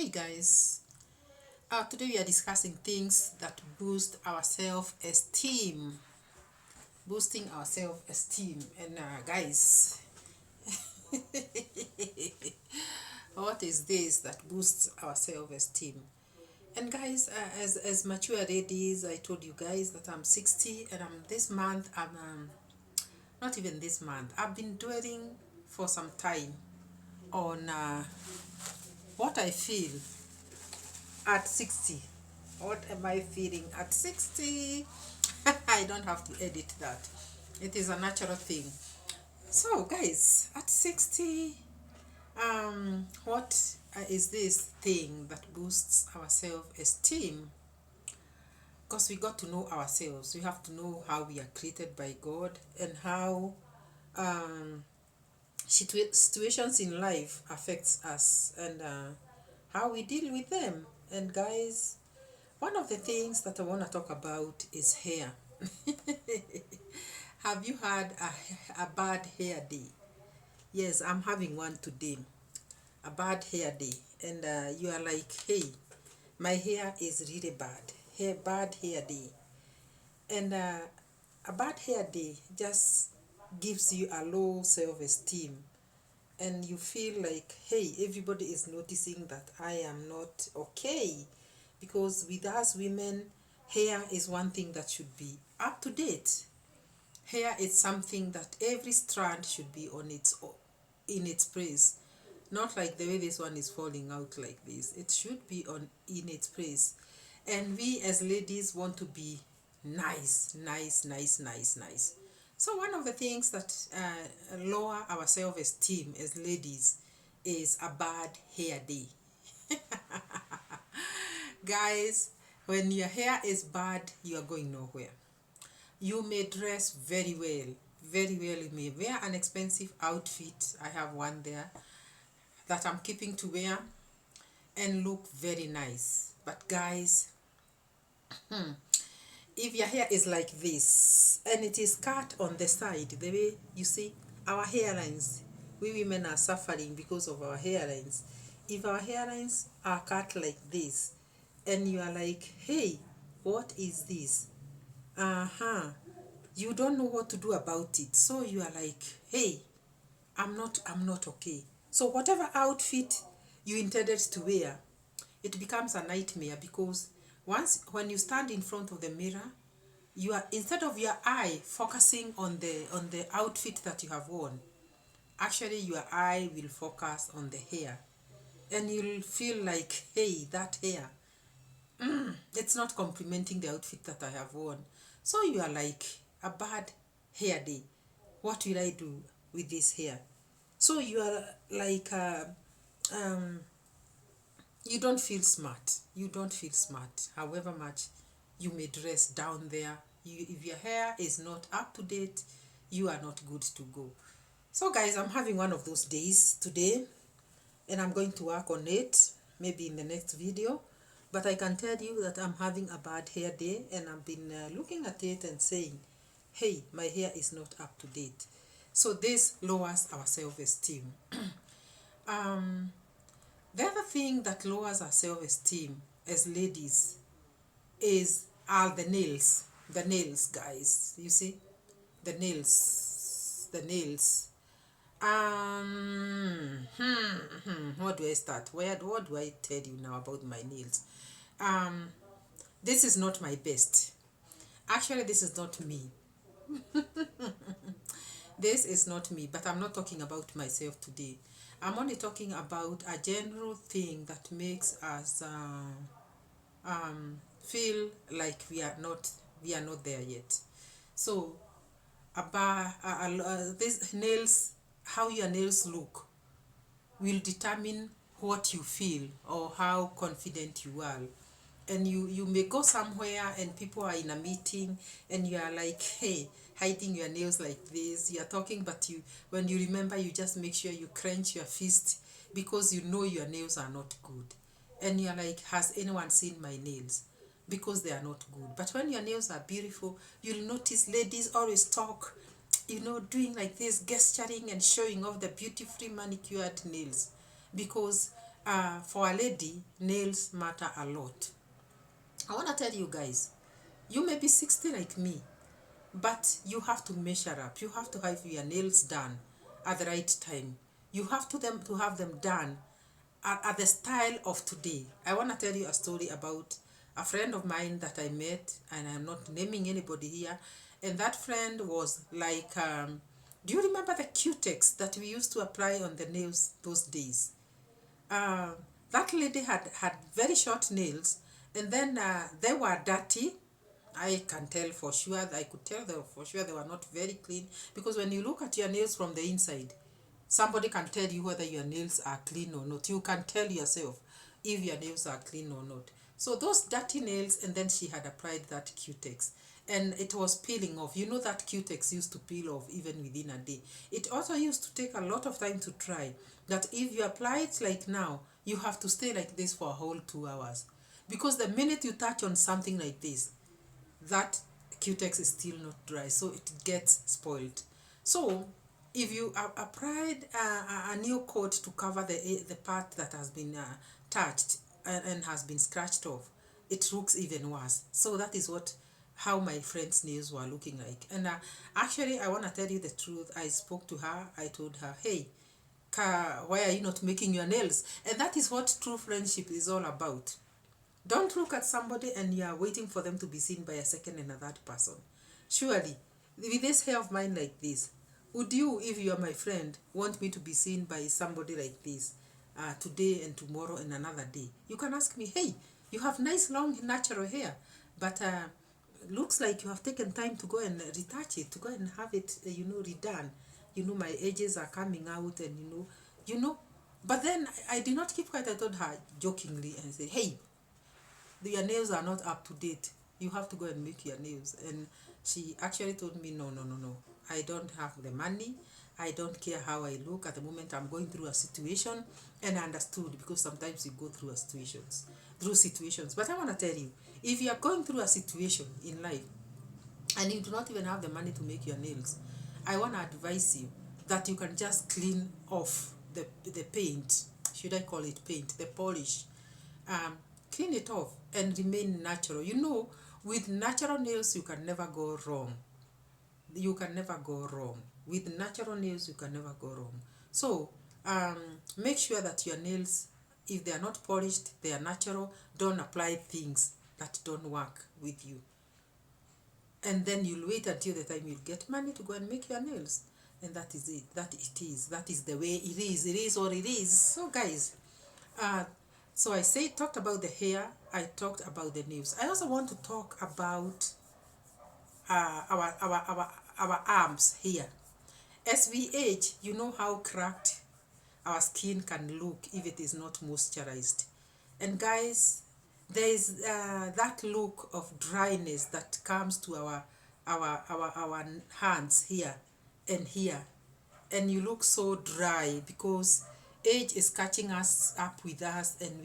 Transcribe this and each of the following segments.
Hey guys, today we are discussing things that boost our self-esteem. Boosting our self-esteem. And guys, what is this that boosts our self-esteem? And guys, as mature ladies, I told you guys that I'm 60 and this month, not even this month, I've been dwelling for some time on what I feel at 60. What am I feeling at 60? I don't have to edit that. It is a natural thing. So guys, at 60, what is this thing that boosts our self-esteem? Because we got to know ourselves. We have to know how we are created by God and how um, situations in life affects us and how we deal with them. And guys, one of the things that I want to talk about is hair. Have you had a bad hair day? Yes, I'm having one today. A bad hair day. And you are like, hey, my hair is really bad. Bad hair day. And a bad hair day just gives you a low self-esteem. And you feel like, hey, everybody is noticing that I am not okay. Because with us women, hair is one thing that should be up to date. Hair is something that every strand should be on in its place. Not like the way this one is falling out like this. It should be in its place. And we as ladies want to be nice, nice, nice, nice, nice. So one of the things that lower our self-esteem as ladies is a bad hair day. Guys, when your hair is bad, you are going nowhere. You may dress very well, very well. You may wear an expensive outfit. I have one there that I'm keeping to wear and look very nice. But guys, if your hair is like this and it is cut on the side, the way you see our hairlines, we women are suffering because of our hairlines. If our hairlines are cut like this and you are like, hey, what is this? You don't know what to do about it, so you are like, hey, I'm not okay. So whatever outfit you intended to wear, it becomes a nightmare, because when you stand in front of the mirror, you are, instead of your eye focusing on the outfit that you have worn, actually your eye will focus on the hair, and you'll feel like, hey, that hair, it's not complementing the outfit that I have worn. So you are like, a bad hair day. What will I do with this hair? So you are like, you don't feel smart. You don't feel smart. However much you may dress down there, if your hair is not up to date, you are not good to go. So guys, I'm having one of those days today, and I'm going to work on it maybe in the next video. But I can tell you that I'm having a bad hair day, and I've been looking at it and saying, hey, my hair is not up to date. So this lowers our self-esteem. The other thing that lowers our self-esteem as ladies are the nails. The nails, guys. You see? The nails. The nails. What do I start? What do I tell you now about my nails? This is not my best. Actually, this is not me. This is not me, but I'm not talking about myself today. I'm only talking about a general thing that makes us feel like we are not there yet. So about these nails, how your nails look will determine what you feel or how confident you are. And you may go somewhere and people are in a meeting and you are like, hey, hiding your nails like this, you are talking, but when you remember, you just make sure you clench your fist, because you know your nails are not good. And you're like, has anyone seen my nails? Because they are not good. But when your nails are beautiful, you'll notice ladies always talk, doing like this, gesturing and showing off the beautifully manicured nails, because For a lady, nails matter a lot. I want to tell you guys, you may be 60 like me, but you have to measure up. You have to have your nails done at the right time. You have to have them done at the style of today. I want to tell you a story about a friend of mine that I met, and I'm not naming anybody here. And that friend was like, do you remember the Q-Tex that we used to apply on the nails those days? uh, that lady had very short nails, and then they were dirty. I can tell for sure. I could tell them for sure they were not very clean, because when you look at your nails from the inside, somebody can tell you whether your nails are clean or not. You can tell yourself if your nails are clean or not. So those dirty nails, and then she had applied that Q-Tex, and it was peeling off. You know that Q-Tex used to peel off even within a day. It also used to take a lot of time to dry. That if you apply it like now, you have to stay like this for a whole 2 hours, because the minute you touch on something like this, that Q-Tex is still not dry, so it gets spoiled. So if you applied a new coat to cover the part that has been touched and has been scratched off, it looks even worse. So that is what how my friend's nails were looking like. And actually, I want to tell you the truth. I spoke to her. I told her, hey, why are you not making your nails? And that is what true friendship is all about. Don't look at somebody and you are waiting for them to be seen by a second and a third person. Surely, with this hair of mine like this, would you, if you are my friend, want me to be seen by somebody like this today and tomorrow and another day? You can ask me, hey, you have nice long natural hair, but looks like you have taken time to go and retouch it, to go and have it, redone. My edges are coming out, and But then I did not keep quiet. I told her jokingly and said, hey, your nails are not up to date. You have to go and make your nails. And she actually told me, no, no, no, no. I don't have the money. I don't care how I look. At the moment, I'm going through a situation. And I understood, because sometimes you go through situations. But I want to tell you, if you are going through a situation in life and you do not even have the money to make your nails, I want to advise you that you can just clean off the paint. Should I call it paint? The polish. Clean it off and remain natural. With natural nails, you can never go wrong. You can never go wrong. With natural nails, you can never go wrong. So, make sure that your nails, if they are not polished, they are natural. Don't apply things that don't work with you. And then you'll wait until the time you get money to go and make your nails. And that is it. That is the way it is. It is what it is. So guys, so I talked about the hair. I talked about the nails. I also want to talk about our arms here. As we age, you know how cracked our skin can look if it is not moisturized. And guys, there is that look of dryness that comes to our hands here and here, and you look so dry because age is catching us up with us, and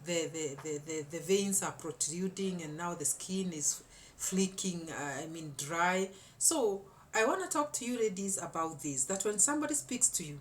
the veins are protruding, and now the skin is flaking, dry. So I want to talk to you ladies about this, that when somebody speaks to you,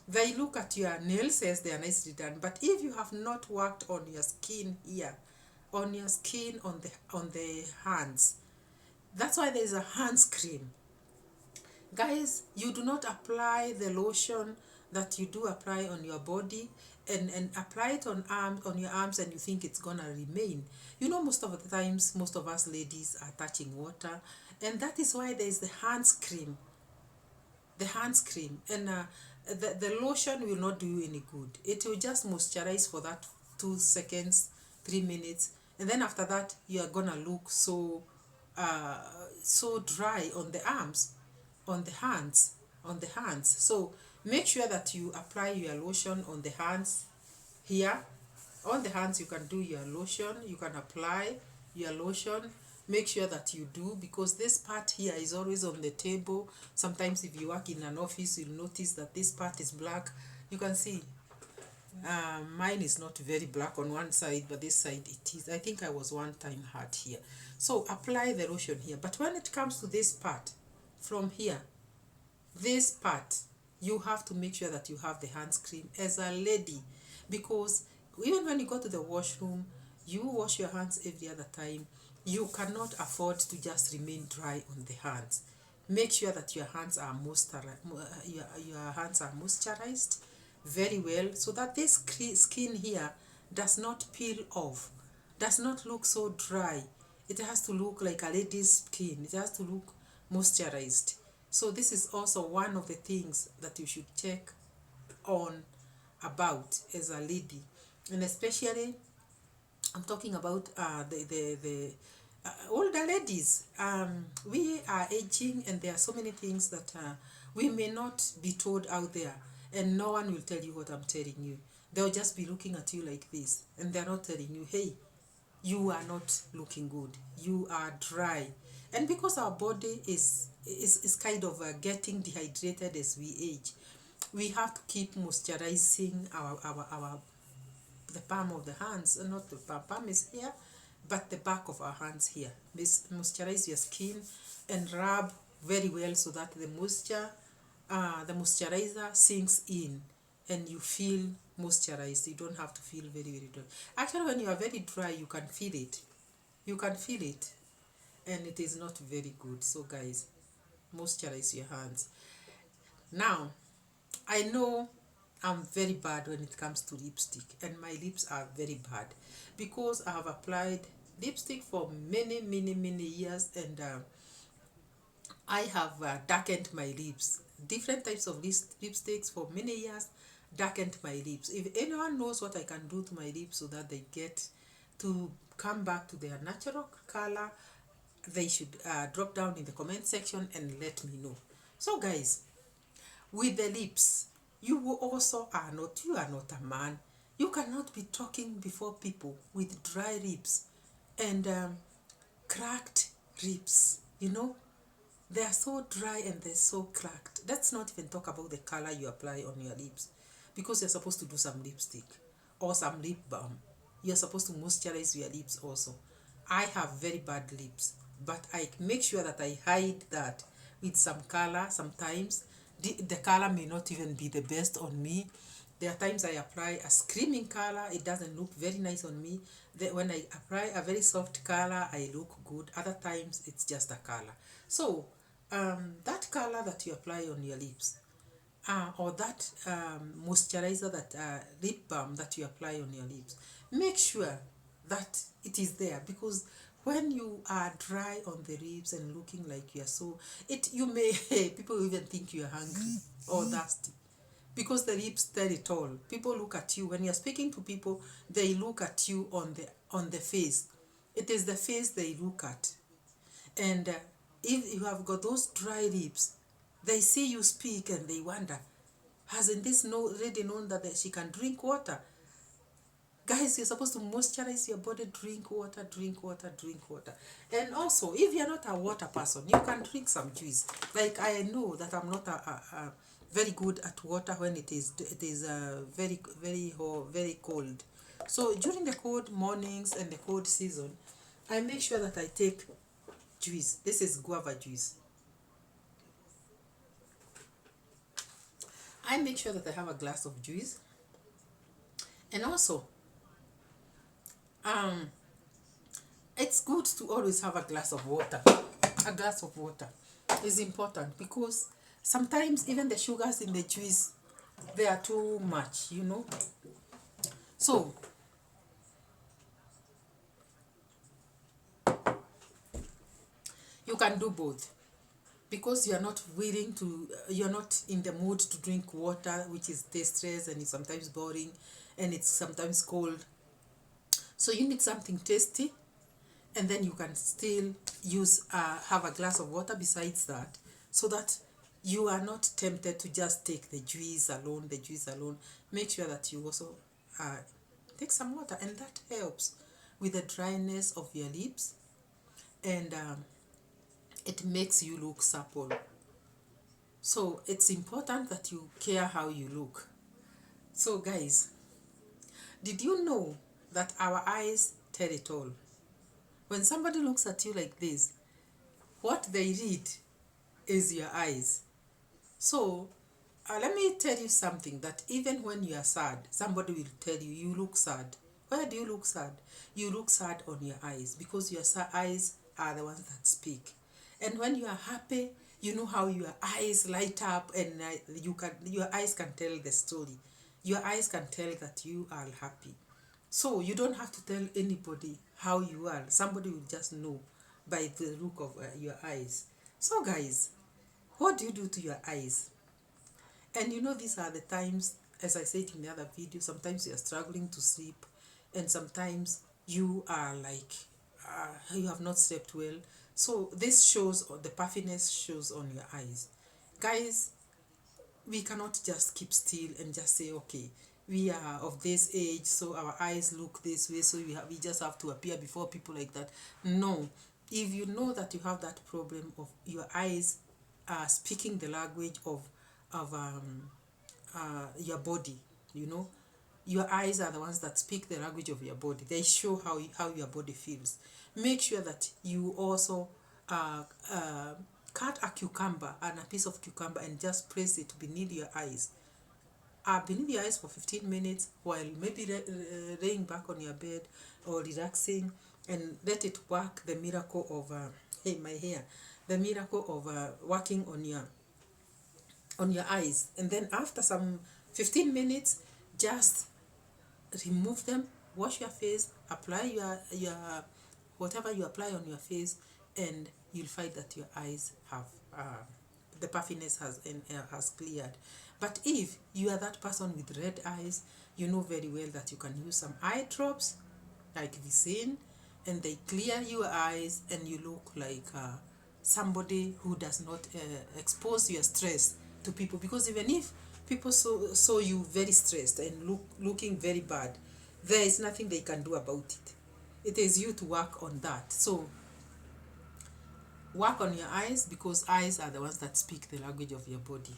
they look at your nails, says they are nicely done, but if you have not worked on your skin here, on your skin, on the hands, that's why there's a hands cream. Guys, you do not apply the lotion that you do apply on your body and apply it on your arms, and you think it's gonna remain. Most of the times, most of us ladies are touching water, and that is why there is the hands cream. The hands cream, and the lotion will not do you any good. It will just moisturize for that 2 seconds, 3 minutes, and then after that you are gonna look so dry on the arms, on the hands. So make sure that you apply your lotion on the hands here. On the hands, you can do your lotion, you can apply your lotion. Make sure that you do, because this part here is always on the table. Sometimes if you work in an office, you'll notice that this part is black. You can see mine is not very black on one side, but this side it is. I think I was one time hurt here. So apply the lotion here, but when it comes to this part, from here, this part, you have to make sure that you have the hands cream as a lady, because even when you go to the washroom, you wash your hands every other time. You cannot afford to just remain dry on the hands. Make sure that your hands are your hands are moisturized very well, so that this skin here does not peel off, does not look so dry. It has to look like a lady's skin. It has to look moisturized. So this is also one of the things that you should check on about as a lady, and especially I'm talking about the older ladies. We are aging, and there are so many things that we may not be told out there, and no one will tell you what I'm telling you. They'll just be looking at you like this, and they're not telling you, hey, you are not looking good. You are dry. And because our body is kind of getting dehydrated as we age, we have to keep moisturizing our the palm of the hands, not the palm is here, but the back of our hands here. Moisturize your skin and rub very well so that the moisturizer sinks in and you feel moisturized. You don't have to feel very, very dry. Actually, when you are very dry, you can feel it. You can feel it, and it is not very good. So, guys, moisturize your hands. Now, I know I'm very bad when it comes to lipstick, and my lips are very bad because I have applied lipstick for many, many, many years, and I have darkened my lips. Different types of lipsticks for many years darkened my lips. If anyone knows what I can do to my lips so that they get to come back to their natural color, they should drop down in the comment section and let me know. So, guys, with the lips, you are not a man. You cannot be talking before people with dry lips and cracked lips. They are so dry and they're so cracked. Let's not even talk about the color you apply on your lips, because you're supposed to do some lipstick or some lip balm. You're supposed to moisturize your lips also. I have very bad lips, but I make sure that I hide that with some color. Sometimes the color may not even be the best on me. There are times I apply a screaming color, it doesn't look very nice on me. When I apply a very soft color, I look good. Other times it's just a color. So that color that you apply on your lips, or that moisturizer, that lip balm that you apply on your lips, make sure that it is there, because when you are dry on the lips and looking like you are so, you may people even think you are hungry or thirsty, because the lips tell it all. People look at you when you're speaking to people. They look at you on the face. It is the face they look at. And if you have got those dry lips, they see you speak and they wonder, hasn't this lady known that she can drink water? Guys, you're supposed to moisturize your body. Drink water, drink water, drink water. And also, if you're not a water person, you can drink some juice. Like, I know that I'm not a very good at water when it is very, very hot, very cold. So during the cold mornings and the cold season, I make sure that I take juice. This is guava juice. I make sure that I have a glass of juice. And also, um it's good to always have a glass of water. A glass of water is important, because sometimes even the sugars in the juice, they are too much. So you can do both, because you're not in the mood to drink water, which is tasteless and it's sometimes boring and it's sometimes cold. So you need something tasty, and then you can still have a glass of water besides that, so that you are not tempted to just take the juice alone. Make sure that you also uh, take some water, and that helps with the dryness of your lips, and it makes you look supple. So it's important that you care how you look. So, guys, did you know that our eyes tell it all? When somebody looks at you like this, what they read is your eyes. So Let me tell you something, that even when you are sad, somebody will tell you, you look sad. Where do you look sad? You look sad on your eyes, because your eyes are the ones that speak. And when you are happy, you know how your eyes light up, and your eyes can tell the story. Your eyes can tell that you are happy. So you don't have to tell anybody how you are. Somebody will just know by the look of your eyes. So guys, what do you do to your eyes? And you know, these are the times, as I said in the other video, sometimes you are struggling to sleep, and sometimes you are like, you have not slept well. So this shows, or the puffiness shows on your eyes. Guys, we cannot just keep still and just say, okay, we are of this age, so our eyes look this way, so we just have to appear before people like that. No. If you know that you have that problem of your eyes speaking the language of your body, you know, your eyes are the ones that speak the language of your body. They show how your body feels. Make sure that you also uh, uh, cut a cucumber and a piece of cucumber and just place it beneath your eyes. Beneath your eyes for 15 minutes while maybe laying back on your bed or relaxing, and let it work the miracle of hey, my hair, the miracle of working on your eyes. And then after some 15 minutes, just remove them, wash your face, apply your whatever you apply on your face, and you'll find that your eyes have the puffiness has cleared. But if you are that person with red eyes, you know very well that you can use some eye drops like Vicin, and they clear your eyes, and you look like somebody who does not expose your stress to people. Because even if people saw you very stressed and looking very bad, there is nothing they can do about it. It is you to work on that. So work on your eyes, because eyes are the ones that speak the language of your body.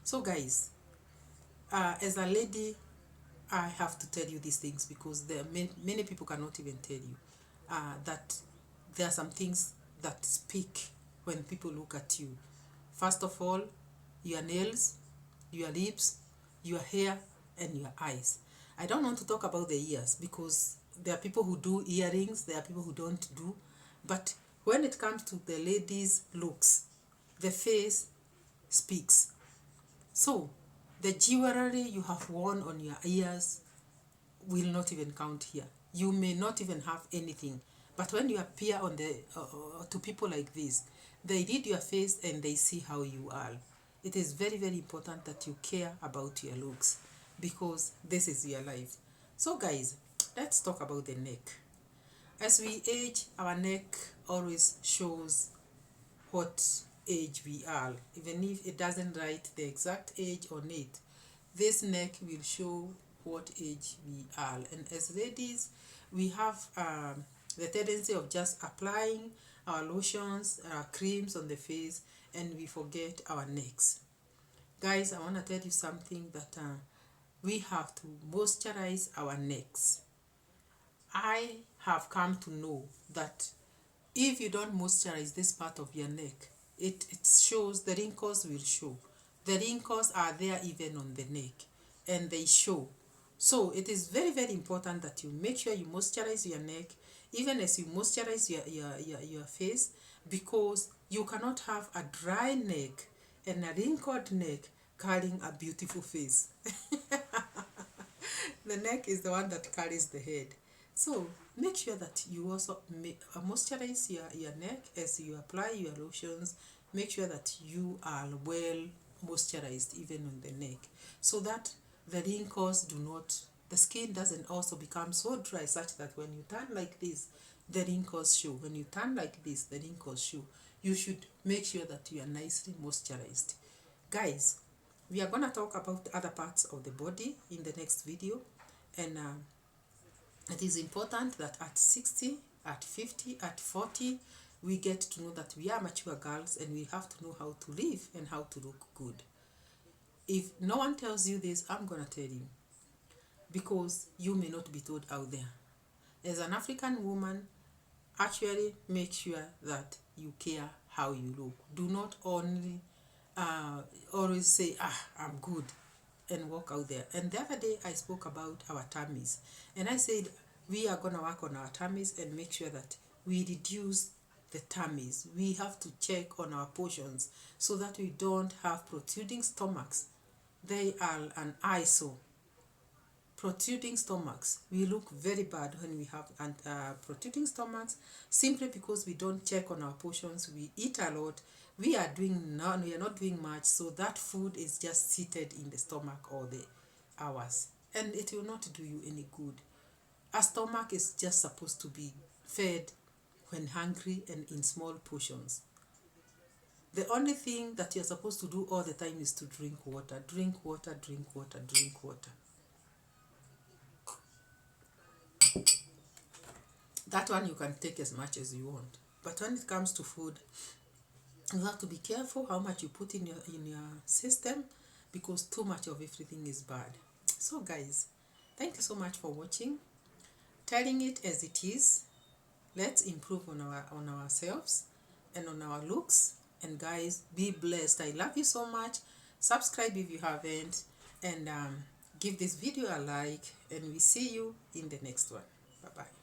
So guys, as a lady, I have to tell you these things, because there are many people cannot even tell you that there are some things that speak when people look at you. First of all, your nails, your lips, your hair, and your eyes. I don't want to talk about the ears, because there are people who do earrings, there are people who don't do. But when it comes to the ladies' looks, the face speaks. So the jewelry you have worn on your ears will not even count here. You may not even have anything, but when you appear on the to people like this, they read your face and they see how you are. It is very, very important that you care about your looks, because this is your life. So guys, let's talk about the neck. As we age, our neck always shows what age we are, even if it doesn't write the exact age on it. This neck will show what age we are. And as ladies, we have the tendency of just applying our lotions, our creams on the face, and we forget our necks. Guys, I want to tell you something, that we have to moisturize our necks. I have come to know that if you don't moisturize this part of your neck, it shows, the wrinkles will show. The wrinkles are there even on the neck, and they show. So it is very, very important that you make sure you moisturize your neck, even as you moisturize your face, because you cannot have a dry neck and a wrinkled neck carrying a beautiful face. The neck is the one that carries the head. So make sure that you also moisturize your neck as you apply your lotions. Make sure that you are well moisturized even on the neck, so that the wrinkles do not, the skin doesn't also become so dry such that when you turn like this, the wrinkles show. When you turn like this, the wrinkles show. You should make sure that you are nicely moisturized. Guys, we are going to talk about other parts of the body in the next video, and it is important that at 60, at 50, at 40, we get to know that we are mature girls, and we have to know how to live and how to look good. If no one tells you this, I'm going to tell you, because you may not be told out there. As an African woman, actually make sure that you care how you look. Do not only always say, I'm good, and walk out there. And the other day I spoke about our tummies, and I said we are going to work on our tummies and make sure that we reduce the tummies. We have to check on our portions so that we don't have protruding stomachs. They are an eyesore. Protruding stomachs, we look very bad when we have protruding stomachs, simply because we don't check on our portions. We eat a lot, we are not doing much, so that food is just seated in the stomach all the hours, and it will not do you any good. A stomach is just supposed to be fed when hungry and in small portions. The only thing that you're supposed to do all the time is to drink water, drink water, drink water, drink water. That one you can take as much as you want. But when it comes to food, you have to be careful how much you put in your system, because too much of everything is bad. So guys, thank you so much for watching. Telling it as it is. Let's improve on ourselves and on our looks. And guys, be blessed. I love you so much. Subscribe if you haven't, and give this video a like, and we see you in the next one. Bye bye.